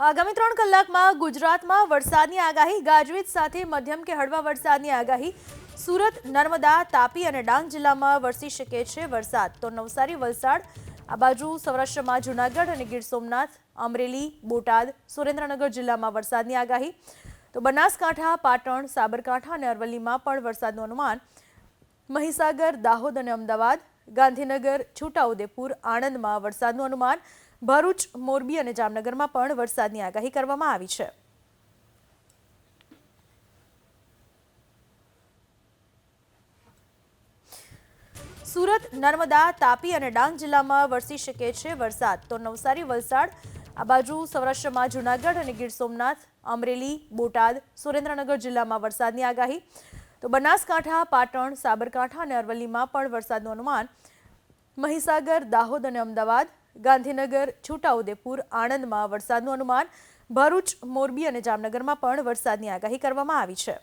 આગામી 3 કલાકમાં ગુજરાતમાં વરસાદની આગાહી, ગાજવીજ સાથે મધ્યમ કે હળવા વરસાદની આગાહી। સુરત, નર્મદા, તાપી અને ડાંગ જિલ્લામાં વરસી શકે છે વરસાદ। તો નવસારી, વલસાડ, આ બાજુ સૌરાષ્ટ્રમાં જૂનાગઢ અને ગીર સોમનાથ, અમરેલી, બોટાદ, સુરેન્દ્રનગર જિલ્લામાં વરસાદની આગાહી। તો બનાસકાંઠા, પાટણ, સાબરકાંઠા અને અરવલ્લીમાં પણ વરસાદનું અનુમાન। મહીસાગર, દાહોદ અને અમદાવાદ, ગાંધીનગર, છોટાઉદેપુર, આણંદમાં વરસાદનું અનુમાન। ભરૂચ, મોરબી અને જામનગરમાં પણ વરસાદની આગાહી કરવામાં આવી છે। સુરત, નર્મદા, તાપી અને ડાંગ જિલ્લામાં વરસી શકે છે વરસાદ। તો નવસારી, વલસાડ, આ બાજુ સૌરાષ્ટ્રમાં જૂનાગઢ અને ગીર સોમનાથ, અમરેલી, બોટાદ, સુરેન્દ્રનગર જિલ્લામાં વરસાદની આગાહી। તો બનાસકાંઠા, પાટણ, સાબરકાંઠા અને અરવલ્લીમાં પણ વરસાદનું અનુમાન। મહીસાગર, દાહોદ અને અમદાવાદ, ગાંધીનગર, છોટાઉદેપુર, આણંદમાં વરસાદનું અનુમાન। ભરૂચ, મોરબી અને જામનગરમાં પણ વરસાદની આગાહી કરવામાં આવી છે।